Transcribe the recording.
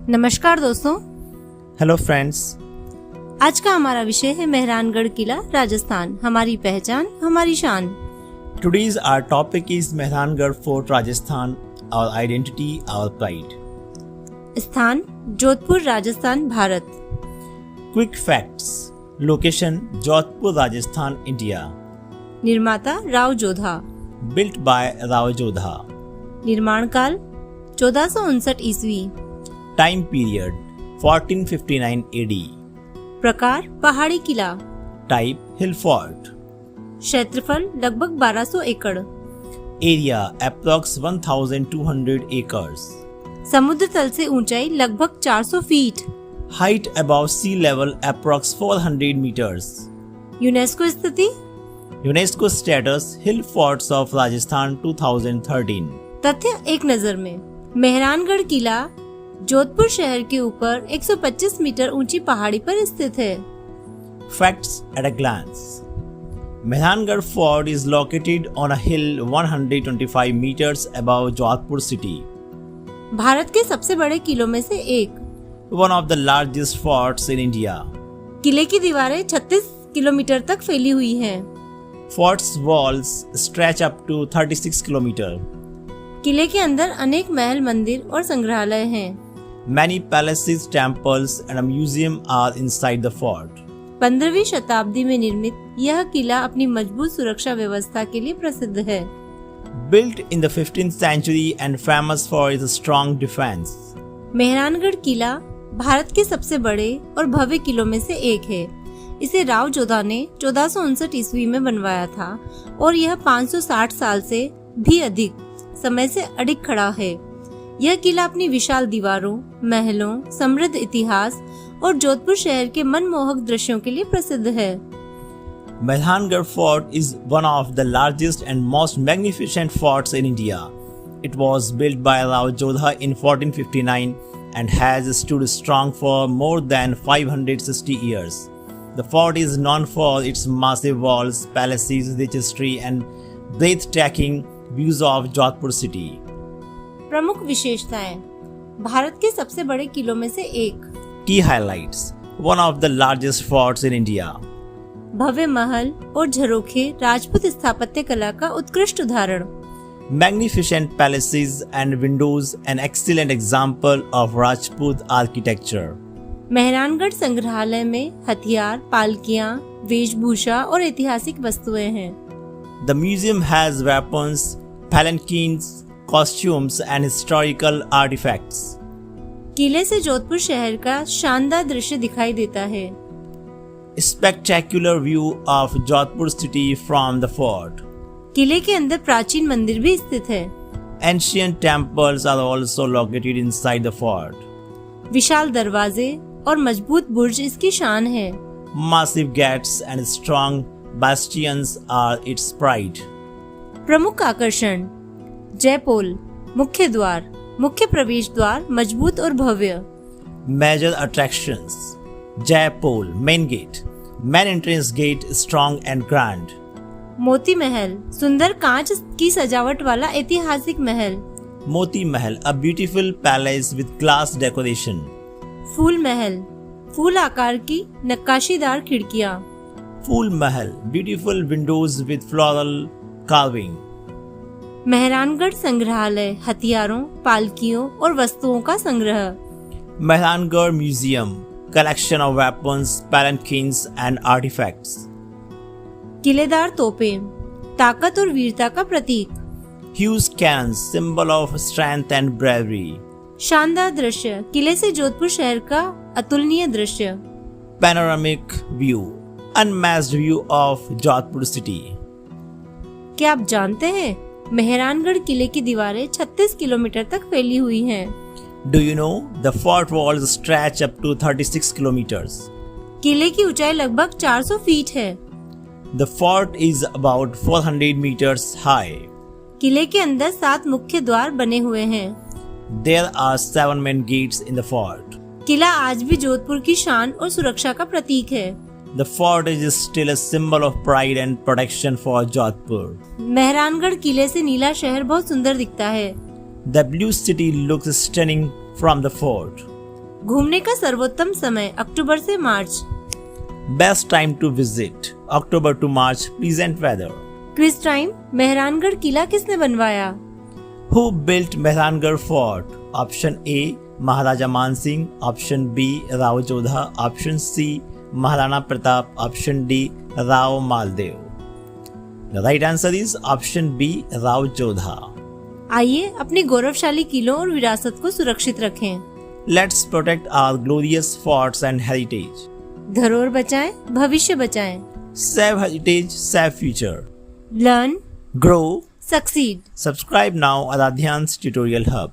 नमस्कार दोस्तों। Hello friends. आज का हमारा विषय है मेहरानगढ़ किला, राजस्थान, हमारी पहचान, हमारी शान। Today's our topic is Mehrangarh Fort, Rajasthan, our identity, our pride. स्थान Jodhpur, Rajasthan, Bharat. Quick facts. Location Jodhpur, Rajasthan, India. निर्माता Rao Jodha. Built by Rao Jodha. निर्माण काल 1459 ईस्वी। Time period 1459 AD. प्रकार पहाड़ी किला। Type Hill Fort. क्षेत्रफल लगभग 1200 एकड़। Area approx 1200 acres. समुद्र तल से ऊंचाई लगभग 400 feet. Height above sea level approx 400 meters. UNESCO स्थिति। UNESCO status Hill Forts of Rajasthan 2013. तथ्य एक नजर में। मेहरानगढ़ किला जोधपुर शहर के ऊपर 125 मीटर ऊंची पहाड़ी पर स्थित है। Facts at a glance. Mehrangarh Fort is located on a hill 125 meters above Jodhpur city. Bharat के सबसे बड़े किलों में से एक। One of the largest forts in India. किले की दीवारें 36 किलोमीटर तक फैली हुई हैं। Fort's walls stretch up to 36 kilometers. किले के अंदर अनेक महल, मंदिर और संग्रहालय हैं। Many palaces, temples and a museum are inside the fort. 15वीं शताब्दी में निर्मित यह किला अपनी मजबूत सुरक्षा व्यवस्था के लिए प्रसिद्ध है। Built in the 15th century and famous for its strong defense. Mehrangarh किला भारत के सबसे बड़े और भव्य किलों में से एक है। इसे राव जोधा ने 1459 ईस्वी में बनवाया था और यह 560 साल से भी अधिक समय से अडिग खड़ा है। यह किला अपनी विशाल दीवारों, महलों, समृद्ध इतिहास और जोधपुर शहर के मनमोहक दृश्यों के लिए प्रसिद्ध है। Mehrangarh Fort is one of the largest and most magnificent forts in India. It was built by Rao Jodha in 1459 and has stood strong for more than 560 years. The fort is known for its massive walls, palaces, rich history and breathtaking views of Jodhpur city. प्रमुख विशेषताएं। भारत के सबसे बड़े किलों में से एक। Key highlights. One of the largest forts in India. भव्य महल और झरोखे राजपूत स्थापत्य कला का उत्कृष्ट उदाहरण। Magnificent palaces and windows, an excellent example of Rajput architecture. Mehrangarh संग्रहालय में हथियार, पालकियां, वेशभूषा और ऐतिहासिक वस्तुएं हैं। The museum has weapons, palanquins, costumes and historical artifacts. किले से जोधपुर शहर का शानदार दृश्य दिखाई देता है। Spectacular view of Jodhpur city from the fort. किले के अंदर प्राचीन मंदिर भी स्थित है। Ancient temples are also located inside the fort. विशाल दरवाजे और मजबूत बुर्ज इसकी शान है। Massive gates and strong bastions are its pride. प्रमुख आकर्षण। जयपोल, मुख्य द्वार, मुख्य प्रवेश द्वार मजबूत और भव्य। Major attractions. Jaipol, main gate. Main entrance gate strong and grand. Moti Mahal, सुंदर कांच की सजावट वाला ऐतिहासिक महल। Moti Mahal, a beautiful palace with glass decoration. फूल महल, फूल आकार की नक्काशीदार खिड़कियां। Phool Mahal, beautiful windows with floral carving. Mehrangarh संग्रहालय हथियारों, पालकियों और वस्तुओं का संग्रह। Mehrangarh Museum, collection of weapons, palanquins and artifacts. किलेदार तोपें, ताकत और वीरता का प्रतीक। Huge cannons, symbol of strength and bravery. शानदार दृश्य, किले से जोधपुर शहर का अतुलनीय दृश्य। Panoramic view, unmatched view of Jodhpur city. क्या आप जानते हैं मेहरानगढ़ किले की दीवारें 36 किलोमीटर तक फैली हुई हैं। Do you know the fort walls stretch up to 36 kilometers? किले की ऊंचाई लगभग 400 फीट है। The fort is about 400 meters high. किले के अंदर 7 मुख्य द्वार बने हुए हैं। There are 7 main gates in the fort. किला आज भी जोधपुर की शान और सुरक्षा का प्रतीक है। The fort is still a symbol of pride and protection for Jodhpur. Mehrangarh किले से नीला शहर बहुत सुंदर दिखता है। The blue city looks stunning from the fort. घूमने का सर्वोत्तम समय अक्टूबर से मार्च। Best time to visit October to March, pleasant weather. Quiz time, Mehrangarh किला किसने बनवाया? Who built Mehrangarh Fort? Option A Maharaja Man Singh, Option B Rao Jodha, Option C Maharana Pratap, Option D Rao Maldev. The right answer is Option B Rao Jodha. आइए अपने गौरवशाली किलों और विरासत को सुरक्षित रखें। Let's protect our glorious forts and heritage. धरोहर बचाएं, भविष्य बचाएं। Save heritage, save future. Learn, Grow. Succeed. Subscribe now Aradhyan's Tutorial Hub.